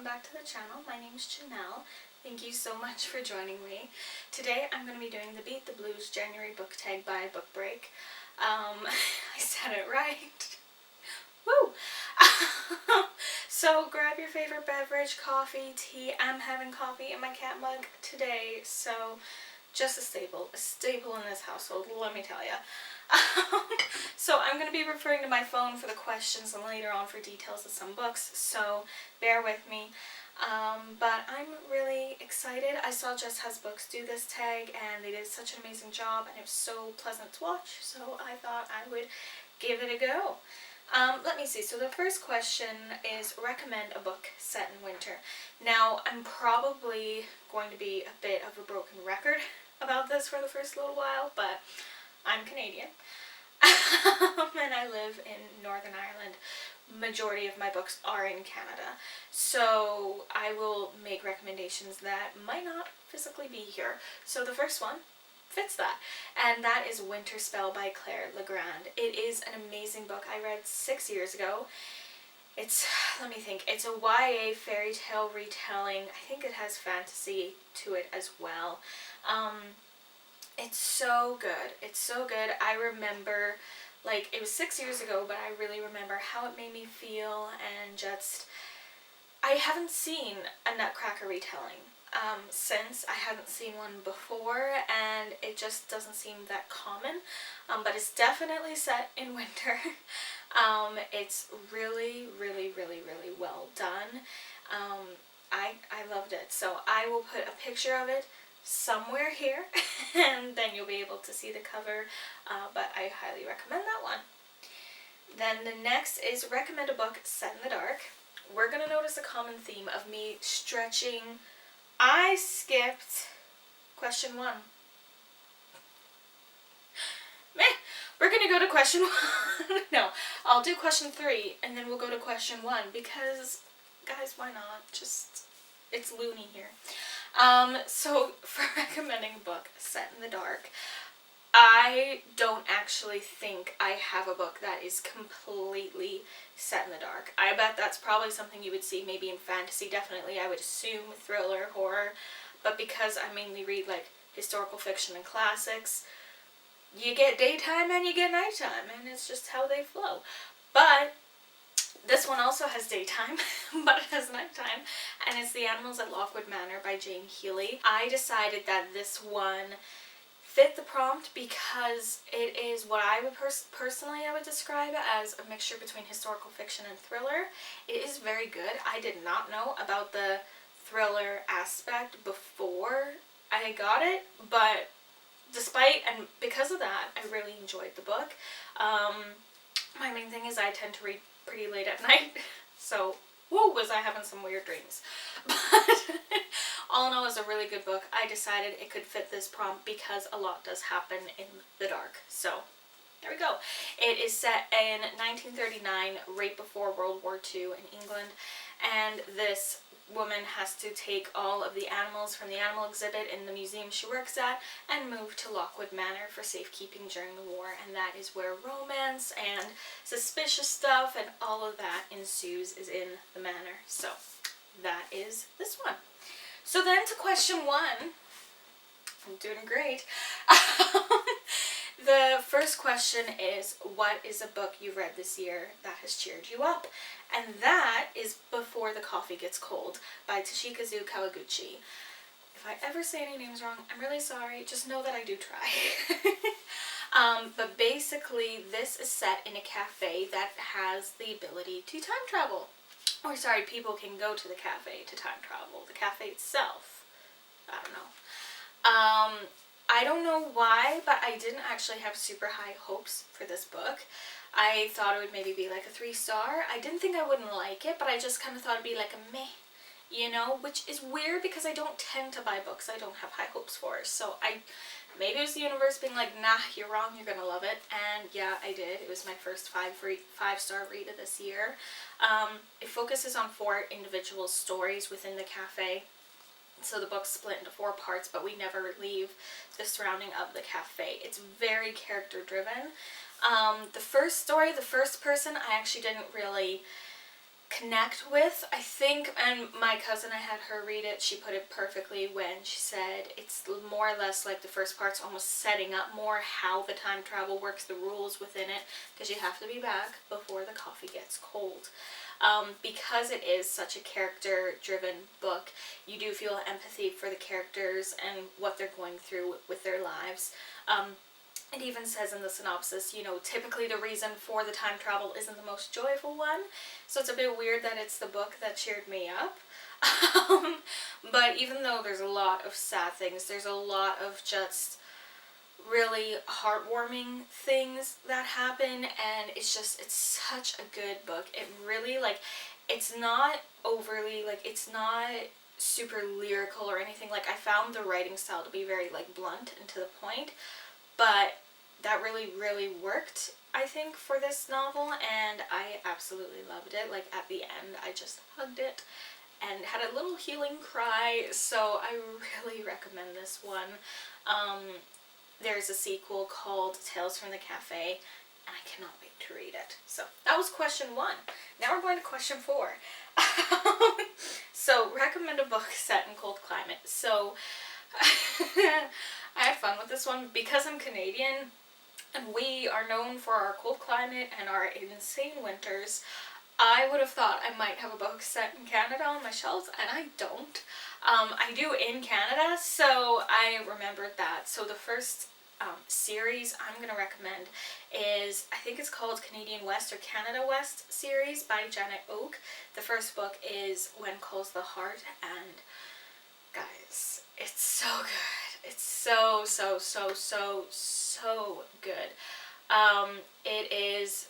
back to the channel. My name is Janelle. Thank you so much for joining me. Today I'm going to be doing the Beat the Blues January book tag by Book Break. I said it right. Woo! So grab your favorite beverage, coffee, tea. I'm having coffee in my cat mug today, so just a staple in this household, let me tell you. So I'm going to be referring to my phone for the questions and later on for details of some books, so bear with me. But I'm really excited. I saw Just Has Books do this tag and they did such an amazing job and it was so pleasant to watch, so I thought I would give it a go. Let me see. So the first question is recommend a book set in winter. Now I'm probably going to be a bit of a broken record about this for the first little while, but I'm Canadian and I live in Northern Ireland. Majority of my books are in Canada, so I will make recommendations that might not physically be here. So the first one fits that, and that is Winter Spell by Claire Legrand. It is an amazing book. I read 6 years ago. It's, let me think, it's a YA fairy tale retelling. I think it has fantasy to it as well. It's so good. It's so good. I remember, like, it was 6 years ago, but I really remember how it made me feel, and just, I haven't seen a Nutcracker retelling since. I hadn't seen one before, and it just doesn't seem that common, but it's definitely set in winter. It's really, really, really, really well done. I loved it, so I will put a picture of it somewhere here and then you'll be able to see the cover, but I highly recommend that one. Then the next is recommend a book set in the dark. We're going to notice a common theme of me stretching. I skipped question 1. Meh. We're going to go to question 1. No, I'll do question 3 and then we'll go to question 1 because, guys, why not? Just, it's loony here. So for recommending a book set in the dark, I don't actually think I have a book that is completely set in the dark. I bet that's probably something you would see maybe in fantasy, definitely. I would assume thriller, horror, but because I mainly read like historical fiction and classics, you get daytime and you get nighttime, and it's just how they flow. But this one also has daytime, but it has nighttime, and it's The Animals at Lockwood Manor by Jane Healy. I decided that this one fit the prompt because it is what I would personally describe as a mixture between historical fiction and thriller. It is very good. I did not know about the thriller aspect before I got it, but despite and because of that, I really enjoyed the book. My main thing is I tend to read pretty late at night, so whoa, was I having some weird dreams. But all in all, it was a really good book. I decided it could fit this prompt because a lot does happen in the dark. So there we go. It is set in 1939, right before World War II in England, and this woman has to take all of the animals from the animal exhibit in the museum she works at and move to Lockwood Manor for safekeeping during the war, and that is where romance and suspicious stuff and all of that ensues, is in the manor. So that is this one. So then to question 1. I'm doing great. The first question is, what is a book you've read this year that has cheered you up? And that is Before the Coffee Gets Cold by Toshikazu Kawaguchi. If I ever say any names wrong, I'm really sorry. Just know that I do try. But basically, this is set in a cafe that has the ability to time travel. Or sorry, people can go to the cafe to time travel. The cafe itself, I don't know. I don't know why, but I didn't actually have super high hopes for this book. I thought it would maybe be like a 3-star. I didn't think I wouldn't like it, but I just kind of thought it'd be like a meh, you know, which is weird because I don't tend to buy books I don't have high hopes for. So maybe it was the universe being like, nah, you're wrong, you're gonna love it. And yeah, I did. It was my first 5-star read of this year. It focuses on 4 individual stories within the cafe. So the book's split into 4 parts, but we never leave the surrounding of the cafe. It's very character driven. The first story, the first person, I actually didn't really connect with, I think. And my cousin, I had her read it, she put it perfectly when she said it's more or less like the first part's almost setting up more how the time travel works, the rules within it, because you have to be back before the coffee gets cold. Because it is such a character-driven book, you do feel empathy for the characters and what they're going through with their lives. It even says in the synopsis, you know, typically the reason for the time travel isn't the most joyful one, so it's a bit weird that it's the book that cheered me up. But even though there's a lot of sad things, there's a lot of just really heartwarming things that happen, and it's such a good book. It really, like, it's not overly, like, it's not super lyrical or anything. Like, I found the writing style to be very, like, blunt and to the point, but that really, really worked, I think, for this novel, and I absolutely loved it. Like, at the end, I just hugged it and had a little healing cry, so I really recommend this one. There's a sequel called Tales from the Cafe, and I cannot wait to read it. So that was question 1. Now we're going to question 4. So, recommend a book set in cold climate. So I had fun with this one because I'm Canadian and we are known for our cold climate and our insane winters. I would have thought I might have a book set in Canada on my shelves, and I don't. I do in Canada, so I remembered that. So the first series I'm going to recommend is, I think it's called Canadian West or Canada West series by Janet Oak. The first book is When Calls the Heart, and guys, it's so good. It's so good. It is,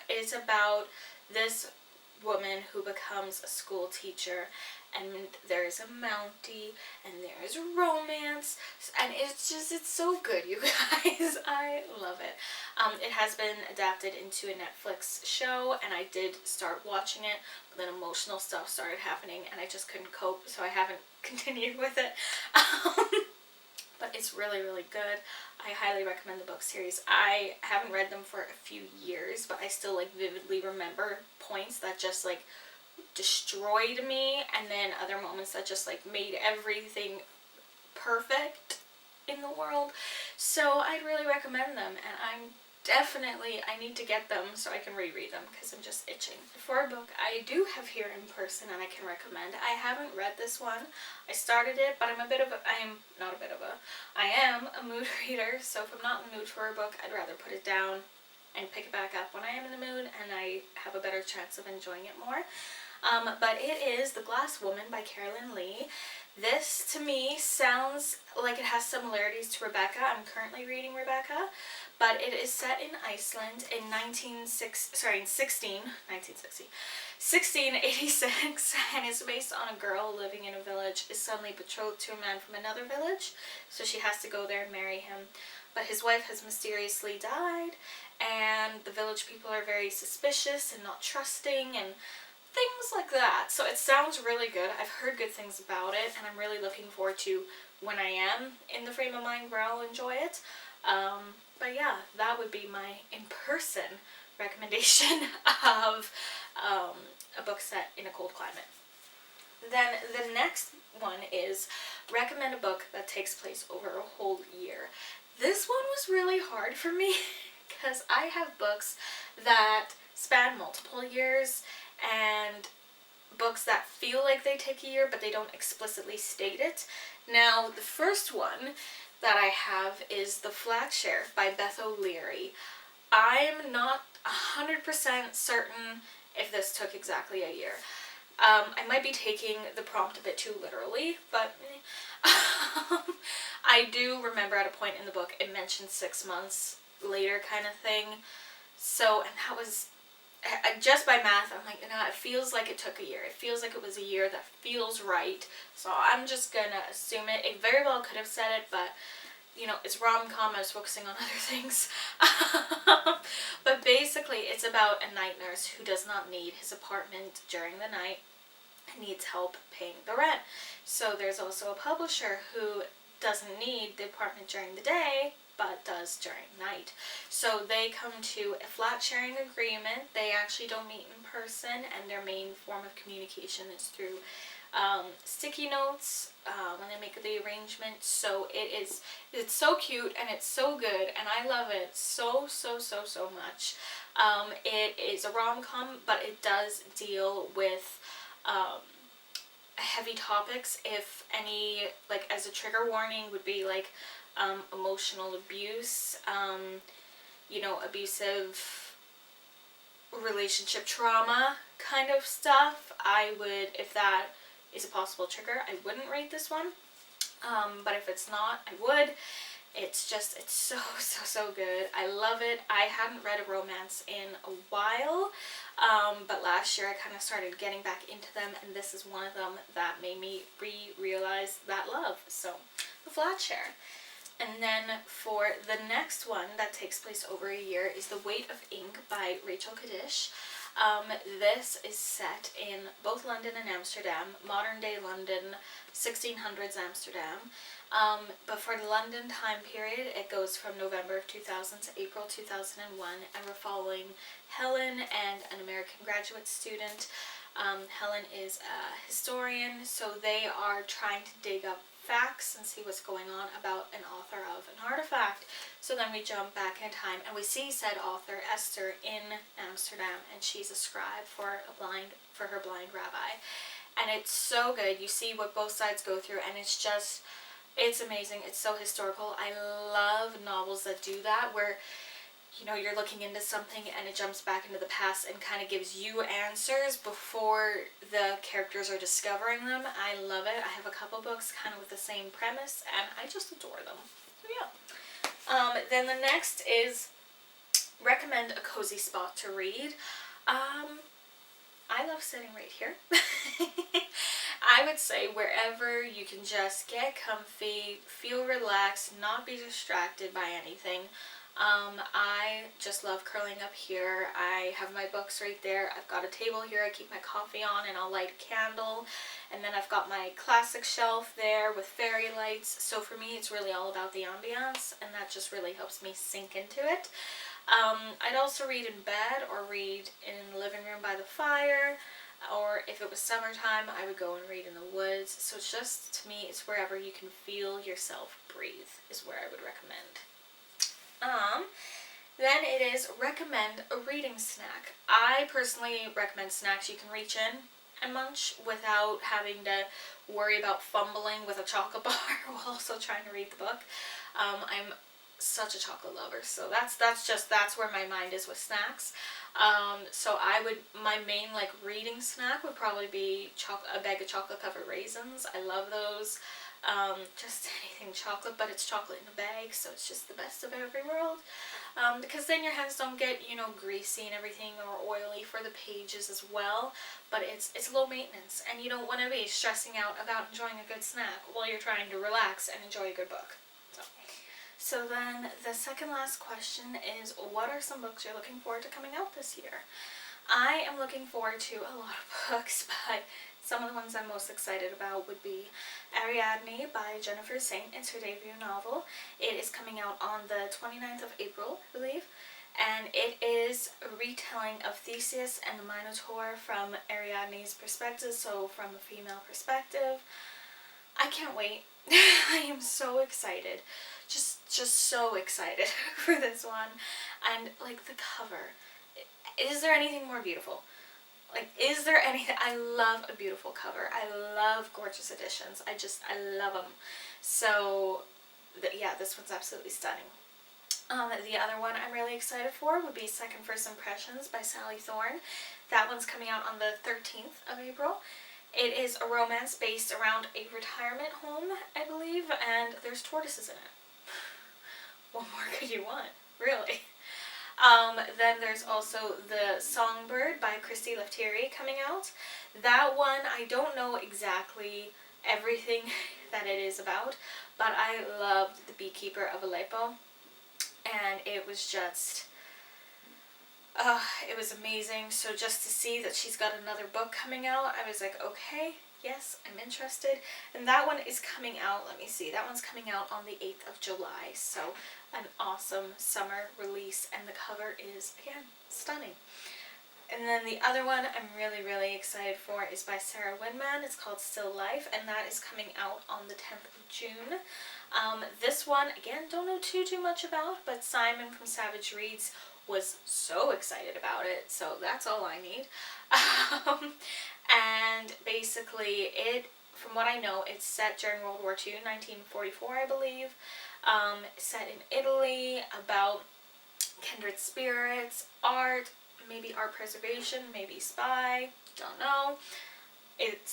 it's about this woman who becomes a school teacher, and there's a Mountie, and there's romance, and it's so good, you guys. I love it. It has been adapted into a Netflix show, and I did start watching it, but then emotional stuff started happening, and I just couldn't cope, so I haven't continued with it. But it's really, really good. I highly recommend the book series. I haven't read them for a few years, but I still, like, vividly remember points that just, like, destroyed me, and then other moments that just, like, made everything perfect in the world. So I'd really recommend them, and I need to get them so I can reread them because I'm just itching. For a book I do have here in person and I can recommend, I haven't read this one. I started it, but I am a mood reader, so if I'm not in the mood for a book, I'd rather put it down and pick it back up when I am in the mood, and I have a better chance of enjoying it more. But it is The Glass Woman by Carolyn Lee. This, to me, sounds like it has similarities to Rebecca. I'm currently reading Rebecca, but it is set in Iceland in 1686, and is based on a girl living in a village is suddenly betrothed to a man from another village, so she has to go there and marry him. But his wife has mysteriously died, and the village people are very suspicious and not trusting, and things like that. So it sounds really good. I've heard good things about it, and I'm really looking forward to when I am in the frame of mind where I'll enjoy it. But yeah, that would be my in-person recommendation of a book set in a cold climate. Then the next one is recommend a book that takes place over a whole year. This one was really hard for me because I have books that span multiple years and books that feel like they take a year but they don't explicitly state it. Now, the first one that I have is The Flag Sheriff by Beth O'Leary. I'm not 100% certain if this took exactly a year. I might be taking the prompt a bit too literally, but I do remember at a point in the book it mentioned 6 months later kind of thing. So, and that was, just by math, I'm like, no, it feels like it took a year. It feels like it was a year. That feels right. So I'm just gonna assume it. It very well could have said it, but, you know, it's rom-com. I was focusing on other things. But basically, it's about a night nurse who does not need his apartment during the night and needs help paying the rent. So there's also a publisher who doesn't need the apartment during the day but does during night. So they come to a flat sharing agreement. They actually don't meet in person, and their main form of communication is through sticky notes when they make the arrangement. So it's so cute and it's so good, and I love it so much. It is a rom-com, but it does deal with heavy topics. If any, like, as a trigger warning would be like emotional abuse, abusive relationship trauma kind of stuff. I would, if that is a possible trigger, I wouldn't rate this one. But if it's not, I would. It's so good. I love it. I hadn't read a romance in a while, but last year I kind of started getting back into them, and this is one of them that made me realize that love. So, The Flat Share. And then for the next one that takes place over a year is The Weight of Ink by Rachel Kadish. This is set in both London and Amsterdam, modern day London, 1600s Amsterdam. But for the London time period, it goes from November of 2000 to April 2001, and we're following Helen and an American graduate student. Helen is a historian, so they are trying to dig up facts and see what's going on about an author of an artifact. So then we jump back in time and we see said author Esther in Amsterdam, and she's a scribe for her blind rabbi. And it's so good. You see what both sides go through, and it's amazing. It's so historical. I love novels that do that, where you're looking into something and it jumps back into the past and kind of gives you answers before the characters are discovering them. I love it. I have a couple books kind of with the same premise, and I just adore them. So yeah. Then the next is recommend a cozy spot to read. I love sitting right here. I would say wherever you can just get comfy, feel relaxed, not be distracted by anything. I just love curling up here. I have my books right there. I've got a table here I keep my coffee on, and I'll light a candle. And then I've got my classic shelf there with fairy lights. So for me, it's really all about the ambiance, and that just really helps me sink into it. I'd also read in bed or read in the living room by the fire. Or if it was summertime, I would go and read in the woods. So it's just, to me, it's wherever you can feel yourself breathe is where I would recommend. Then it is recommend a reading snack. I personally recommend snacks you can reach in and munch without having to worry about fumbling with a chocolate bar while also trying to read the book. I'm such a chocolate lover, so that's where my mind is with snacks. So my main reading snack would probably be a bag of chocolate covered raisins. I love those. Just anything chocolate, but it's chocolate in a bag, so it's just the best of every world. Because then your hands don't get, greasy and everything, or oily for the pages as well. But it's low maintenance, and you don't want to be stressing out about enjoying a good snack while you're trying to relax and enjoy a good book. So then the second last question is, what are some books you're looking forward to coming out this year? I am looking forward to a lot of books, but some of the ones I'm most excited about would be Ariadne by Jennifer Saint. It's her debut novel. It is coming out on the 29th of April, I believe, and it is a retelling of Theseus and the Minotaur from Ariadne's perspective, so from a female perspective. I can't wait. I am so excited. Just so excited for this one. And the cover. Is there anything more beautiful? Is there anything? I love a beautiful cover. I love gorgeous editions. I love them. So, yeah, this one's absolutely stunning. The other one I'm really excited for would be Second First Impressions by Sally Thorne. That one's coming out on the 13th of April. It is a romance based around a retirement home, I believe, and there's tortoises in it. What more could you want, really? Then there's also The Songbird by Christy Leftieri coming out. That one, I don't know exactly everything that it is about, but I loved The Beekeeper of Aleppo, and it was just, it was amazing. So just to see that she's got another book coming out, I was like, okay, yes, I'm interested. And that one is coming out, let me see, that one's coming out on the 8th of July. So an awesome summer release, and the cover is, again, stunning. And then the other one I'm really, really excited for is by Sarah Winman. It's called Still Life, and that is coming out on the 10th of June. This one, again, don't know too much about, but Simon from Savage Reads was so excited about it, so that's all I need. And basically from what I know, it's set during World War II, 1944, I believe. Set in Italy, about kindred spirits, art, maybe art preservation, maybe spy, don't know. It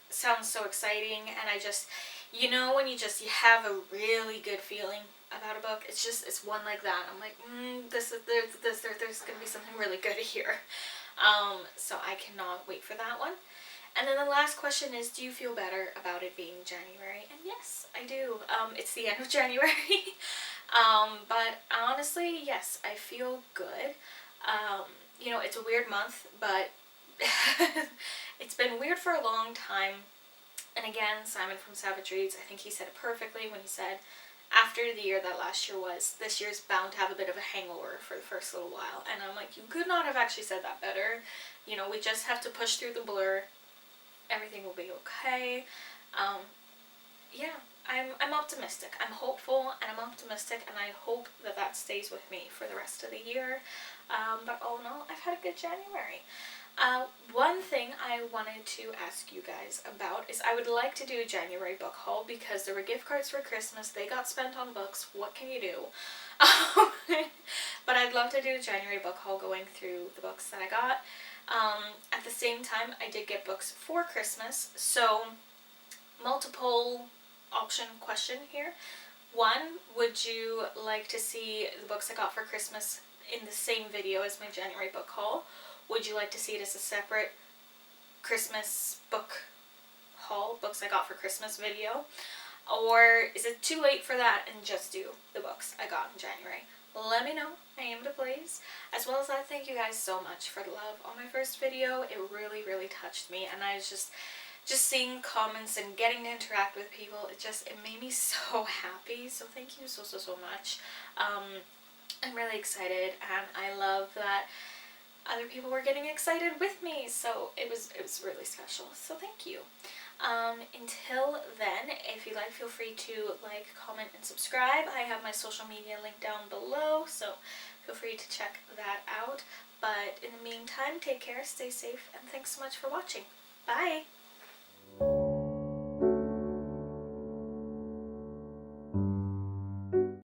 sounds so exciting, and I just, when you have a really good feeling about a book, it's one like that. I'm like, there's gonna be something really good here. So I cannot wait for that one. And then the last question is, do you feel better about it being January? And yes, I do. It's the end of January. But honestly, yes, I feel good. It's a weird month, but it's been weird for a long time. And again, Simon from Savage Reads, I think he said it perfectly when he said, after the year that last year was, this year's bound to have a bit of a hangover for the first little while. And I'm like, you could not have actually said that better. We just have to push through the blur. Everything will be okay. Yeah, I'm optimistic. I'm hopeful, and I'm optimistic, and I hope that stays with me for the rest of the year. But all in all, I've had a good January. One thing I wanted to ask you guys about is I would like to do a January book haul, because there were gift cards for Christmas. They got spent on books. What can you do? But I'd love to do a January book haul going through the books that I got. At the same time, I did get books for Christmas, so multiple option question here. One, would you like to see the books I got for Christmas in the same video as my January book haul? Would you like to see it as a separate Christmas book haul, books I got for Christmas video? Or is it too late for that and just do the books I got in January? Let me know. I am to please. As well as that, thank you guys so much for the love on my first video. It really, really touched me, and I was just seeing comments and getting to interact with people, it made me so happy. So thank you so much. I'm really excited, and I love that other people were getting excited with me, so it was really special. So thank you. Until then, if you like, feel free to like, comment, and subscribe. I have my social media link down below, so feel free to check that out. But in the meantime, take care, stay safe, and thanks so much for watching. Bye!